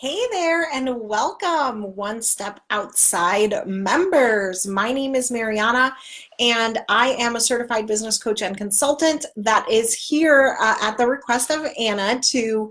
Hey there, and welcome, One Step Outside members. My name is Mariana, and I am a certified business coach and consultant that is here at the request of Anna to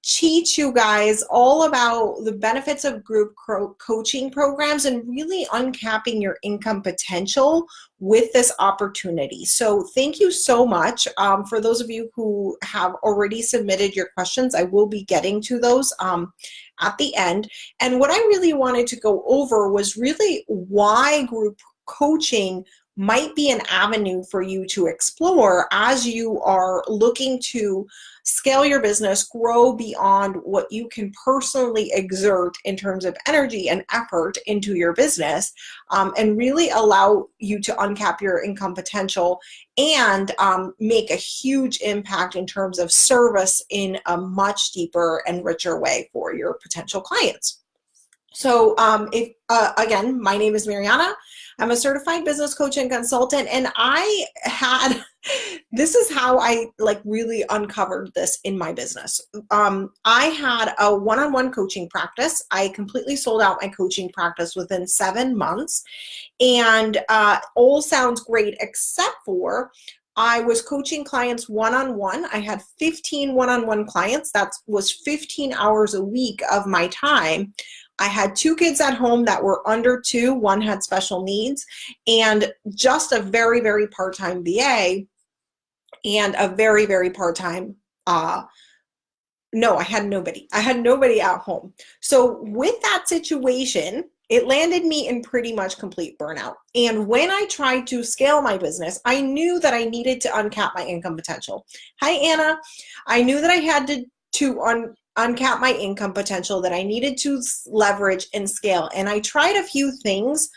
teach you guys all about the benefits of group coaching programs and really uncapping your income potential with this opportunity. So thank you so much. For those of you who have already submitted your questions, I will be getting to those at the end. And what I really wanted to go over was really why group coaching might be an avenue for you to explore as you are looking to scale your business, grow beyond what you can personally exert in terms of energy and effort into your business, and really allow you to uncap your income potential and make a huge impact in terms of service in a much deeper and richer way for your potential clients. So again, my name is Mariana. I'm a certified business coach and consultant, and this is how I really uncovered this in my business. I had a one-on-one coaching practice. I completely sold out my coaching practice within 7 months, and all sounds great except for I was coaching clients one-on-one. I had 15 one-on-one clients. That was 15 hours a week of my time. I had 2 kids at home that were under 2. One had special needs, and just a very, very part-time VA and a very, very part-time, no, I had nobody. I had nobody at home. So with that situation, it landed me in pretty much complete burnout. And when I tried to scale my business, I knew that I needed to uncap my income potential. Hi, Anna. I knew that I had to uncap my income potential, that I needed to leverage and scale. And I tried a few things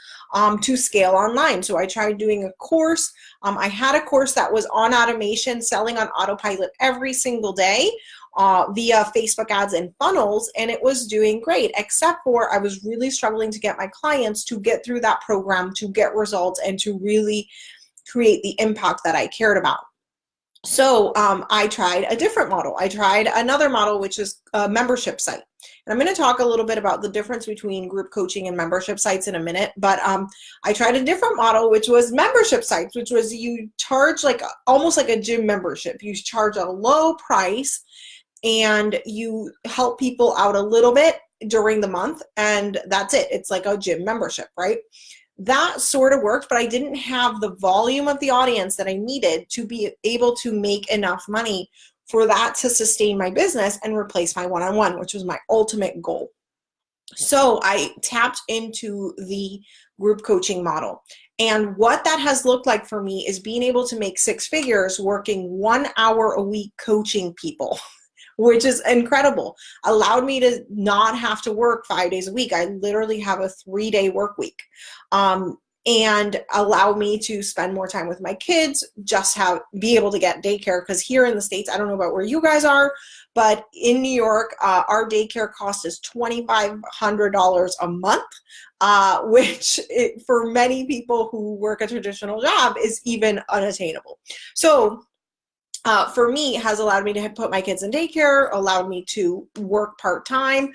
to scale online. So I tried doing a course. I had a course that was on automation, selling on autopilot every single day via Facebook ads and funnels, and it was doing great, except for I was really struggling to get my clients to get through that program, to get results, and to really create the impact that I cared about. So I tried a different model. I tried another model, which is a membership site. And I'm going to talk a little bit about the difference between group coaching and membership sites in a minute. But I tried a different model, which was membership sites, which was you charge almost like a gym membership. You charge a low price and you help people out a little bit during the month. And that's it. It's like a gym membership, right? That sort of worked, but I didn't have the volume of the audience that I needed to be able to make enough money for that to sustain my business and replace my one-on-one, which was my ultimate goal. So I tapped into the group coaching model. And what that has looked like for me is being able to make 6 figures working 1 hour a week coaching people, which is incredible. Allowed me to not have to work 5 days a week. I literally have a 3-day work week. And allow me to spend more time with my kids, be able to get daycare, because here in the States, I don't know about where you guys are, but in New York, our daycare cost is $2,500 a month, which for many people who work a traditional job is even unattainable. So for me, has allowed me to put my kids in daycare, allowed me to work part-time,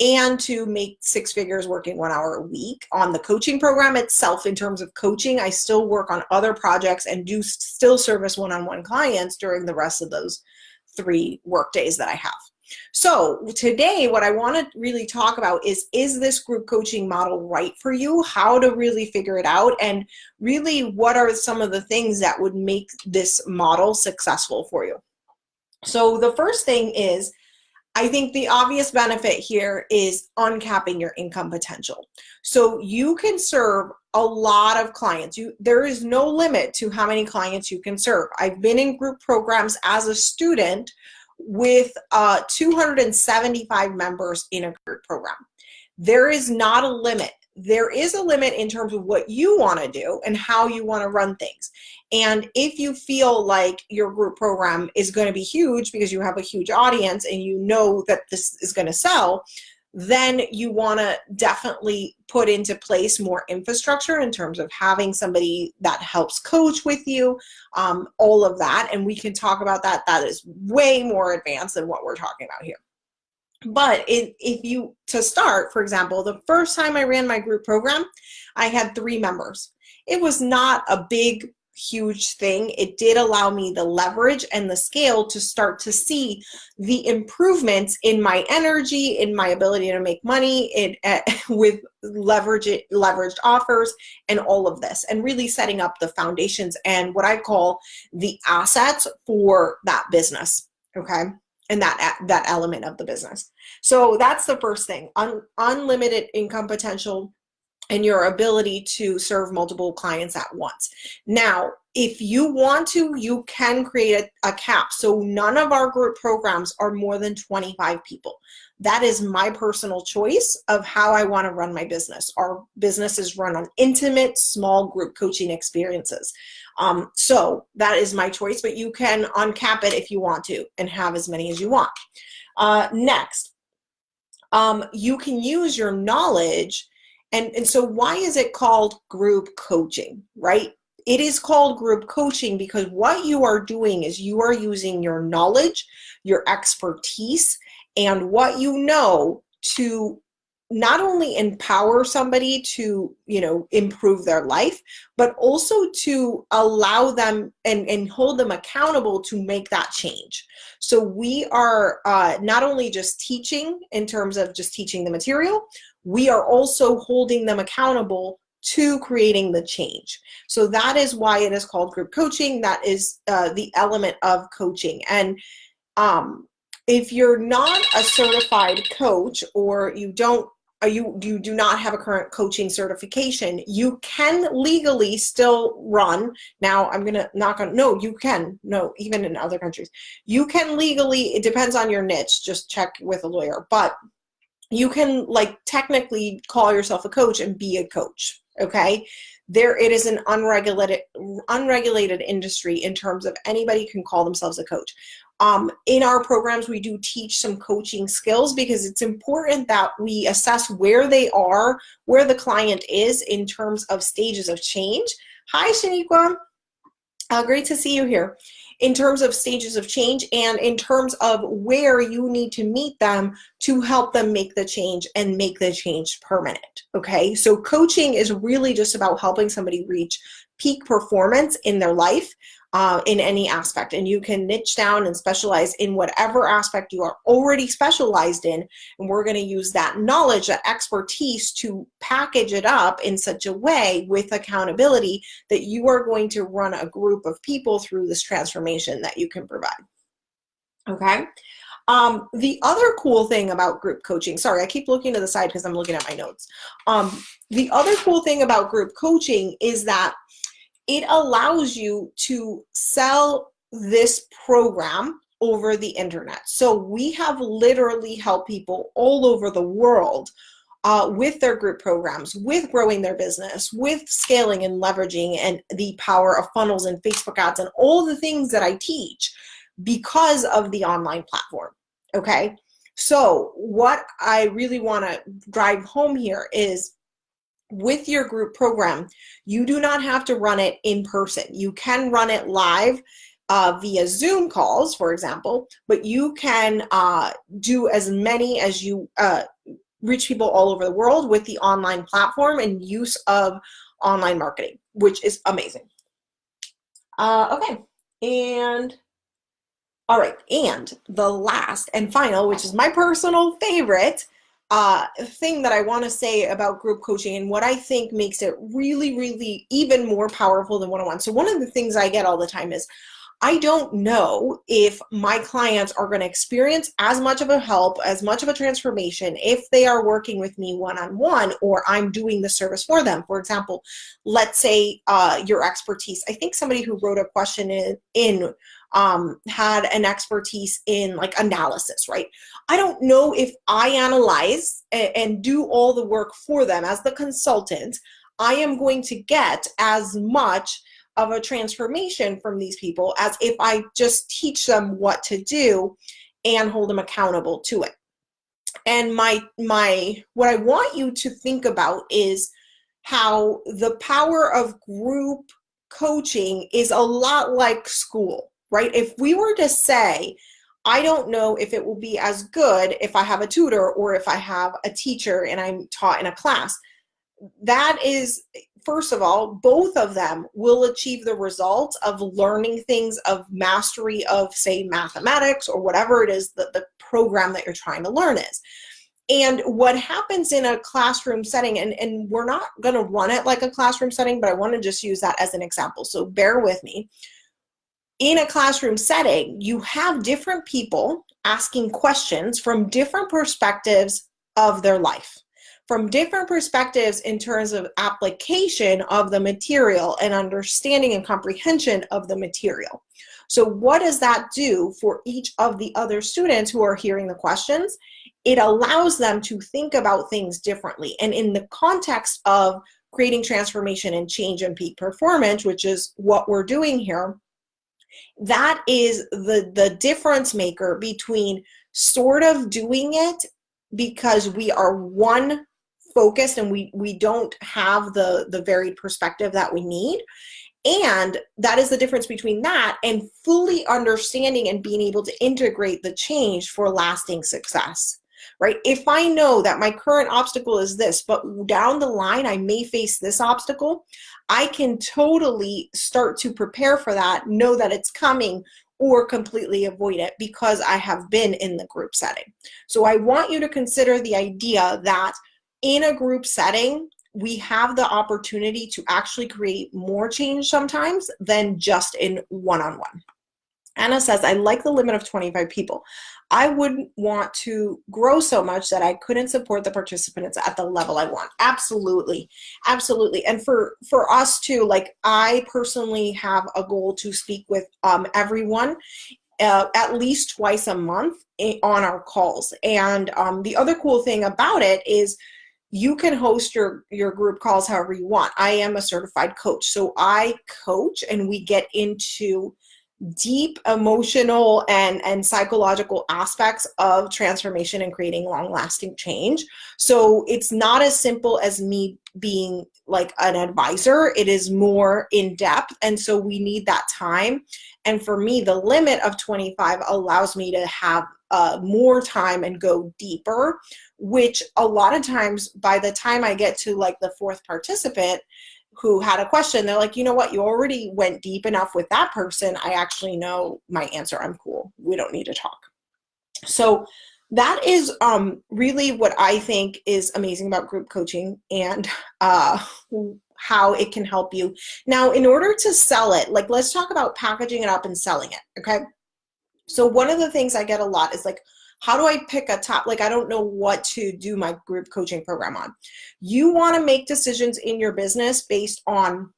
and to make 6 figures working 1 hour a week. On the coaching program itself, in terms of coaching, I still work on other projects and do still service one-on-one clients during the rest of those 3 work days that I have. So today, what I want to really talk about is this group coaching model right for you? How to really figure it out, and really what are some of the things that would make this model successful for you? So the first thing is, I think the obvious benefit here is uncapping your income potential. So you can serve a lot of clients. There is no limit to how many clients you can serve. I've been in group programs as a student with 275 members in a group program. There is not a limit. There is a limit in terms of what you want to do and how you want to run things. And if you feel like your group program is going to be huge because you have a huge audience and you know that this is going to sell, then you want to definitely put into place more infrastructure in terms of having somebody that helps coach with you, all of that. And we can talk about that. That is way more advanced than what we're talking about here. But if you, to start, for example, the first time I ran my group program, I had 3 members. It was not a big, huge thing. It did allow me the leverage and the scale to start to see the improvements in my energy, in my ability to make money, with leveraged offers and all of this, and really setting up the foundations and what I call the assets for that business, okay? And that element of the business. So that's the first thing, unlimited income potential and your ability to serve multiple clients at once. Now, if you want to, you can create a cap. So none of our group programs are more than 25 people. That is my personal choice of how I want to run my business. Our business is run on intimate, small group coaching experiences. So that is my choice, but you can uncap it if you want to and have as many as you want. Next, you can use your knowledge. And so why is it called group coaching, right? It is called group coaching because what you are doing is you are using your knowledge, your expertise, and what you know to not only empower somebody to, improve their life, but also to allow them and hold them accountable to make that change. So we are not only just teaching in terms of just teaching the material, we are also holding them accountable to creating the change. So that is why it is called group coaching. That is the element of coaching. And if you're not a certified coach, or you do not have a current coaching certification, you can legally still run. Now I'm going to knock on, no, you can, no, even in other countries, you can legally, it depends on your niche, just check with a lawyer, but you can technically call yourself a coach and be a coach, okay? It is an unregulated industry in terms of anybody can call themselves a coach. In our programs, we do teach some coaching skills because it's important that we assess where they are, where the client is in terms of stages of change. Hi, Shaniqua. Great to see you here. In terms of stages of change and in terms of where you need to meet them to help them make the change and make the change permanent, okay? So coaching is really just about helping somebody reach peak performance in their life in any aspect. And you can niche down and specialize in whatever aspect you are already specialized in. And we're going to use that knowledge, that expertise to package it up in such a way with accountability that you are going to run a group of people through this transformation that you can provide. Okay. The other cool thing about group coaching, sorry, I keep looking to the side because I'm looking at my notes. The other cool thing about group coaching is that it allows you to sell this program over the internet. So we have literally helped people all over the world with their group programs, with growing their business, with scaling and leveraging and the power of funnels and Facebook ads and all the things that I teach because of the online platform, okay? So what I really want to drive home here is with your group program, you do not have to run it in person. You can run it live via Zoom calls, for example, but you can do as many as you reach people all over the world with the online platform and use of online marketing, which is amazing. Okay, and all right, and the last and final, which is my personal favorite, thing that I want to say about group coaching and what I think makes it really, really even more powerful than one-on-one. So one of the things I get all the time is, I don't know if my clients are going to experience as much of a help, as much of a transformation if they are working with me one-on-one or I'm doing the service for them. For example, let's say your expertise. I think somebody who wrote a question had an expertise in analysis, right? I don't know if I analyze and do all the work for them as the consultant, I am going to get as much of a transformation from these people as if I just teach them what to do and hold them accountable to it. And what I want you to think about is how the power of group coaching is a lot like school, right? If we were to say, I don't know if it will be as good if I have a tutor or if I have a teacher and I'm taught in a class. That is, first of all, both of them will achieve the results of learning things, of mastery of, say, mathematics or whatever it is that the program that you're trying to learn is. And what happens in a classroom setting, and we're not going to run it like a classroom setting, but I want to just use that as an example, so bear with me. In a classroom setting, you have different people asking questions from different perspectives of their life, from different perspectives in terms of application of the material and understanding and comprehension of the material. So what does that do for each of the other students who are hearing the questions? It allows them to think about things differently. And in the context of creating transformation and change and peak performance, which is what we're doing here, that is the difference maker between sort of doing it because we are one focused and we don't have the varied perspective that we need. And that is the difference between that and fully understanding and being able to integrate the change for lasting success, right? If I know that my current obstacle is this, but down the line I may face this obstacle, I can totally start to prepare for that, know that it's coming, or completely avoid it because I have been in the group setting. So I want you to consider the idea that in a group setting, we have the opportunity to actually create more change sometimes than just in one-on-one. Anna says, I like the limit of 25 people. I wouldn't want to grow so much that I couldn't support the participants at the level I want. Absolutely. Absolutely. And for us too, like I personally have a goal to speak with everyone at least twice a month on our calls. And the other cool thing about it is you can host your group calls however you want. I am a certified coach, so I coach and we get into deep emotional and psychological aspects of transformation and creating long-lasting change. So it's not as simple as me being like an advisor. It is more in depth, and so we need that time. And for me, the limit of 25 allows me to have more time and go deeper, which a lot of times by the time I get to like the fourth participant who had a question, they're like, you know what, you already went deep enough with that person. I actually know my answer. I'm cool. We don't need to talk. So that is really what I think is amazing about group coaching and how it can help you. Now, in order to sell it, like let's talk about packaging it up and selling it, okay? So one of the things I get a lot is like, how do I pick a top, like I don't know what to do my group coaching program on. You want to make decisions in your business based on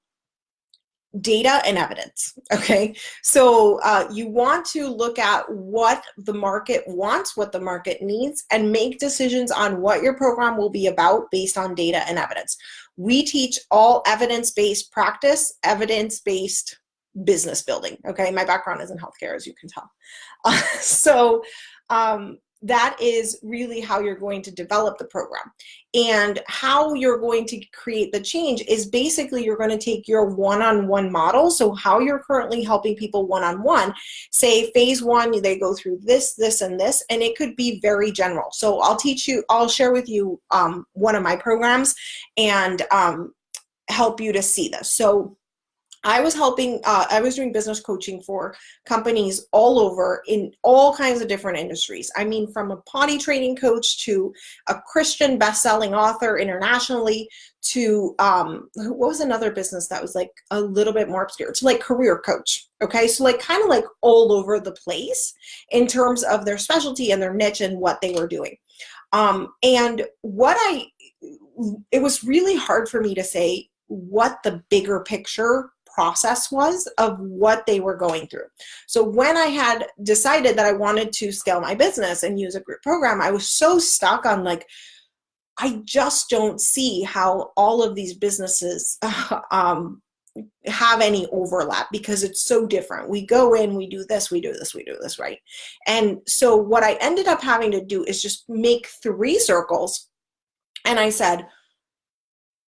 data and evidence, okay? So you want to look at what the market wants, what the market needs, and make decisions on what your program will be about based on data and evidence. We teach all evidence-based practice, evidence-based business building, okay? My background is in healthcare, as you can tell. So that is really how you're going to develop the program. And how you're going to create the change is basically you're going to take your one-on-one model. So how you're currently helping people one-on-one, say phase one, they go through this, this, and this, and it could be very general. So I'll share with you one of my programs and help you to see this. So I was doing business coaching for companies all over in all kinds of different industries. I mean, from a potty training coach to a Christian best-selling author internationally to, what was another business that was like a little bit more obscure, to like career coach. Okay. So like kind of like all over the place in terms of their specialty and their niche and what they were doing. And it was really hard for me to say what the bigger picture process was of what they were going through. So when I had decided that I wanted to scale my business and use a group program, I was so stuck on like, I just don't see how all of these businesses have any overlap because it's so different. We go in, we do this, we do this, we do this, right? And so what I ended up having to do is just make 3 circles. And I said,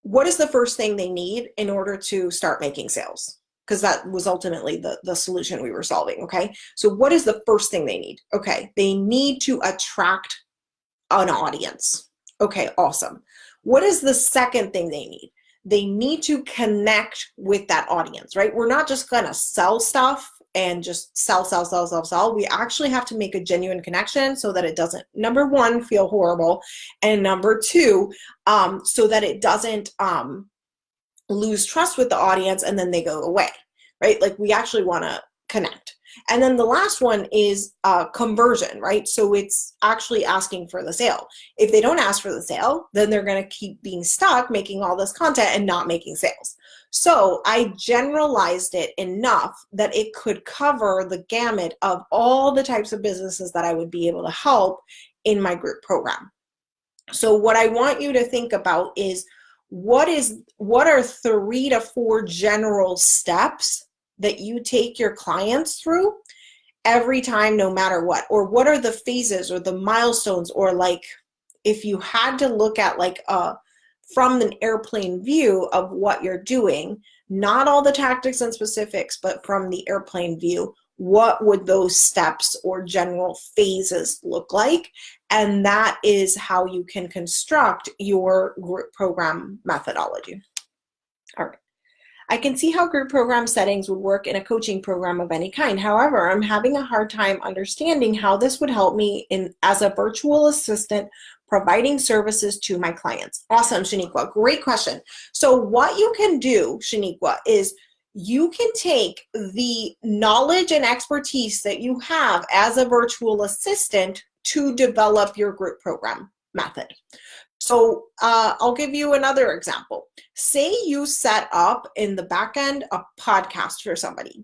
what is the first thing they need in order to start making sales? because that was ultimately the solution we were solving, okay? So what is the first thing they need? Okay, they need to attract an audience. Okay, awesome. What is the second thing they need? They need to connect with that audience, right? We're not just gonna sell stuff and just sell. We actually have to make a genuine connection so that it doesn't, number one, feel horrible, and number two, so that it doesn't lose trust with the audience and then they go away, right? Like we actually wanna connect. And then the last one is conversion, right? So it's actually asking for the sale. If they don't ask for the sale, then they're going to keep being stuck making all this content and not making sales. So I generalized it enough that it could cover the gamut of all the types of businesses that I would be able to help in my group program. So what I want you to think about is what are 3 to 4 general steps that you take your clients through every time, no matter what, or what are the phases or the milestones, or like if you had to look at like from an airplane view of what you're doing, not all the tactics and specifics, but from the airplane view, what would those steps or general phases look like? And that is how you can construct your group program methodology. All right. I can see how group program settings would work in a coaching program of any kind. However, I'm having a hard time understanding how this would help me as a virtual assistant providing services to my clients. Awesome, Shaniqua. Great question. So what you can do, Shaniqua, is you can take the knowledge and expertise that you have as a virtual assistant to develop your group program method. So I'll give you another example. Say you set up in the back end a podcast for somebody.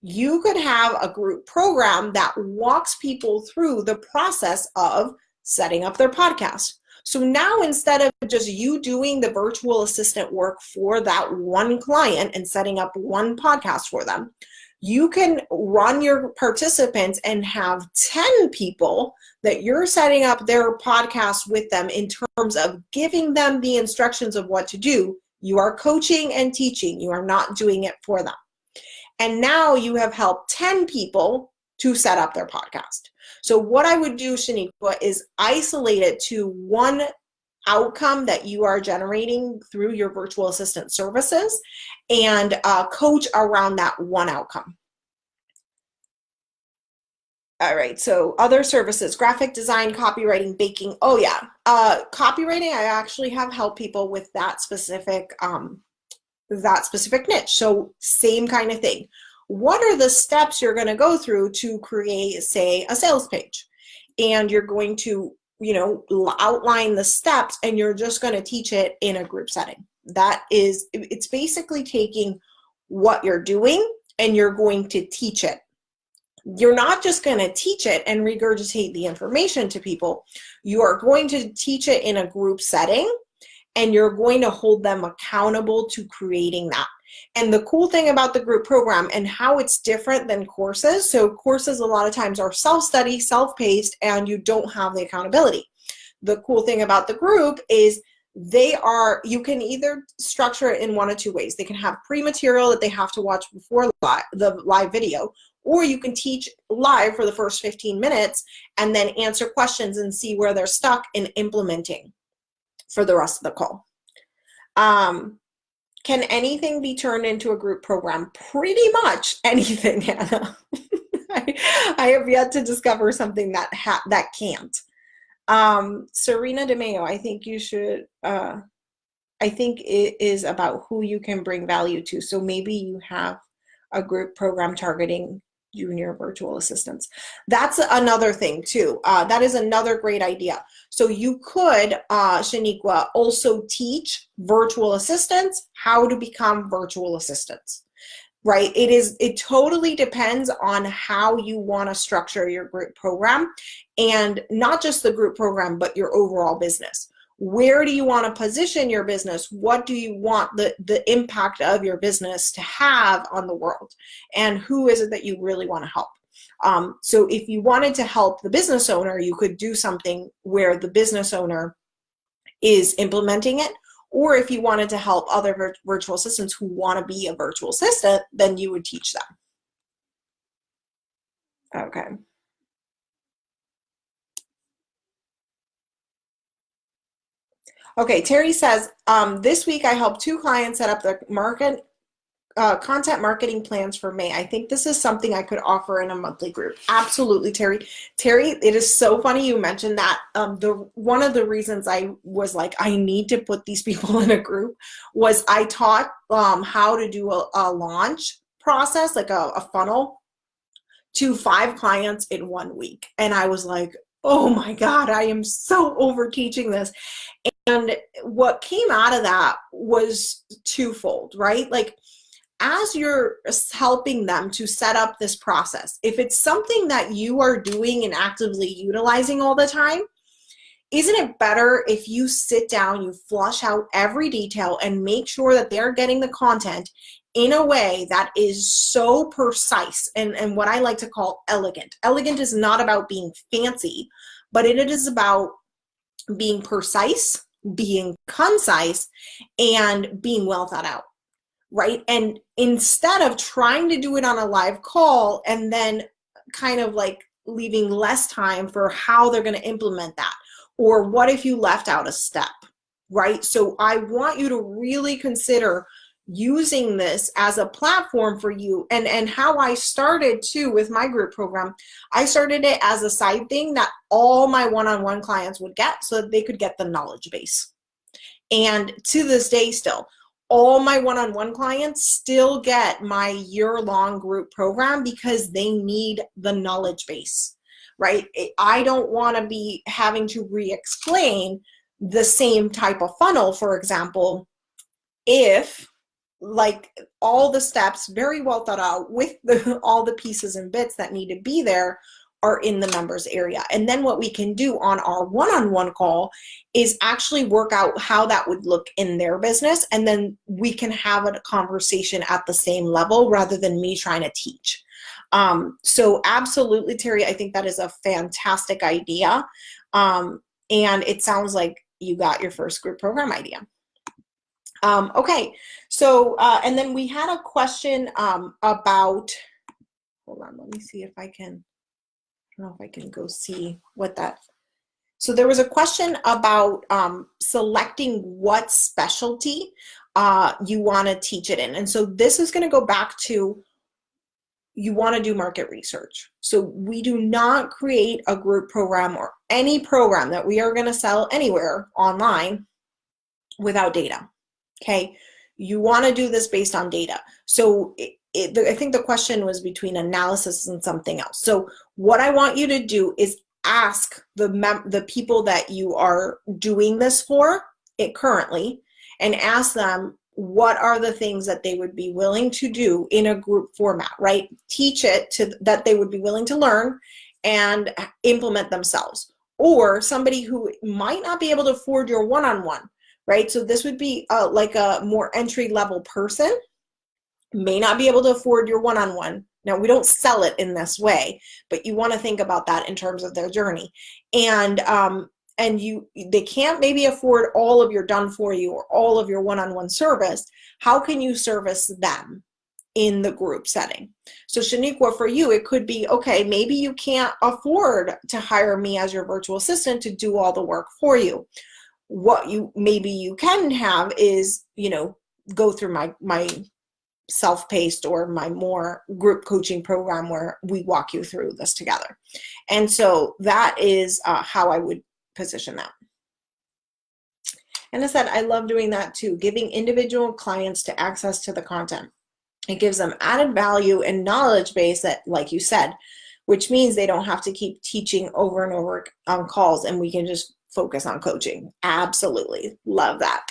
You could have a group program that walks people through the process of setting up their podcast. So now instead of just you doing the virtual assistant work for that one client and setting up one podcast for them, you can run your participants and have 10 people that you're setting up their podcast with them in terms of giving them the instructions of what to do. You are coaching and teaching. You are not doing it for them. And now you have helped 10 people to set up their podcast. So what I would do, Shaniqua, is isolate it to one outcome that you are generating through your virtual assistant services and coach around that one outcome. All right, so other services, graphic design, copywriting, baking. Oh yeah, copywriting, I actually have helped people with that specific niche. So same kind of thing. What are the steps you're going to go through to create, say, a sales page? And you're going to, outline the steps, and you're just going to teach it in a group setting. It's basically taking what you're doing and you're going to teach it. You're not just going to teach it and regurgitate the information to people. You are going to teach it in a group setting, and you're going to hold them accountable to creating that. And the cool thing about the group program and how it's different than courses, so courses a lot of times are self-study, self-paced, and you don't have the accountability. The cool thing about the group is you can either structure it in one of two ways. They can have pre-material that they have to watch before the live video, or you can teach live for the first 15 minutes and then answer questions and see where they're stuck in implementing for the rest of the call. Can anything be turned into a group program? Pretty much anything, Hannah. I have yet to discover something that can't. Serena DeMayo, I think you should, I think it is about who you can bring value to. So maybe you have a group program targeting junior virtual assistants. That's another thing too. That is another great idea. So you could, Shaniqua, also teach virtual assistants how to become virtual assistants, right? It totally depends on how you want to structure your group program, and not just the group program, but your overall business. Where do you want to position your business? What do you want the impact of your business to have on the world? And who is it that you really want to help? So if you wanted to help the business owner, you could do something where the business owner is implementing it, Or if you wanted to help other virtual assistants who want to be a virtual assistant, then you would teach them. Okay. Okay, Terry says, this week I helped 2 clients set up their content marketing plans for May. I think this is something I could offer in a monthly group. Absolutely, Terry. Terry, it is so funny you mentioned that. One of the reasons I was like, I need to put these people in a group was I taught how to do a launch process, like a funnel, to 5 clients in 1 week. And I was like, oh my God, I am so over teaching this. And what came out of that was twofold, right? Like, as you're helping them to set up this process, if it's something that you are doing and actively utilizing all the time, isn't it better if you sit down, you flush out every detail and make sure that they're getting the content in a way that is so precise and what I like to call elegant. Elegant is not about being fancy, but it is about being precise, being concise, and being well thought out, right? And instead of trying to do it on a live call and then kind of like leaving less time for how they're going to implement that, or what if you left out a step, right? So I want you to really consider using this as a platform for you. And how I started too with my group program, I started it as a side thing that all my one-on-one clients would get so that they could get the knowledge base. And to this day still, all my one-on-one clients still get my year-long group program because they need the knowledge base, right? I don't want to be having to re-explain the same type of funnel, for example, if like all the steps very well thought out with all the pieces and bits that need to be there are in the members area. And then what we can do on our one-on-one call is actually work out how that would look in their business. And then we can have a conversation at the same level rather than me trying to teach. So absolutely, Terry, I think that is a fantastic idea. And it sounds like you got your first group program idea. Okay, so, and then we had a question about, hold on, let me see if I can, I don't know if I can go see what that, so there was a question about selecting what specialty you want to teach it in. And so this is going to go back to, you want to do market research. So we do not create a group program or any program that we are going to sell anywhere online without data. Okay, you want to do this based on data. So I think the question was between analysis and something else. So what I want you to do is ask the people that you are doing this for currently, and ask them what are the things that they would be willing to do in a group format, right? Teach it to that they would be willing to learn and implement themselves. Or somebody who might not be able to afford your one-on-one, right? So this would be like a more entry-level person, may not be able to afford your one-on-one. Now, we don't sell it in this way, but you want to think about that in terms of their journey. And they can't maybe afford all of your done for you or all of your one-on-one service. How can you service them in the group setting? So Shaniqua, for you, it could be, okay, maybe you can't afford to hire me as your virtual assistant to do all the work for you. What maybe you can have is, go through my self-paced or my more group coaching program where we walk you through this together. And so that is how I would position that. And I said, I love doing that too, giving individual clients to access to the content. It gives them added value and knowledge base that, like you said, which means they don't have to keep teaching over and over on calls, and we can just focus on coaching. Absolutely. Love that.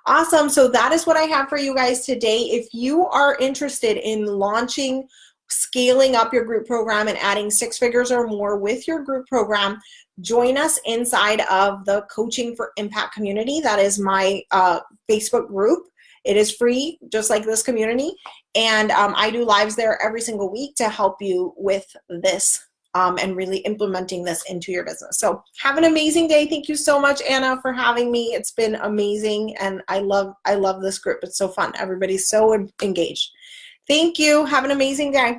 Awesome. So that is what I have for you guys today. If you are interested in launching, scaling up your group program and adding 6 figures or more with your group program, join us inside of the Coaching for Impact community. That is my Facebook group. It is free, just like this community. And I do lives there every single week to help you with this and really implementing this into your business. So have an amazing day. Thank you so much, Anna, for having me. It's been amazing, and I love this group. It's so fun. Everybody's so engaged. Thank you. Have an amazing day.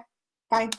Bye.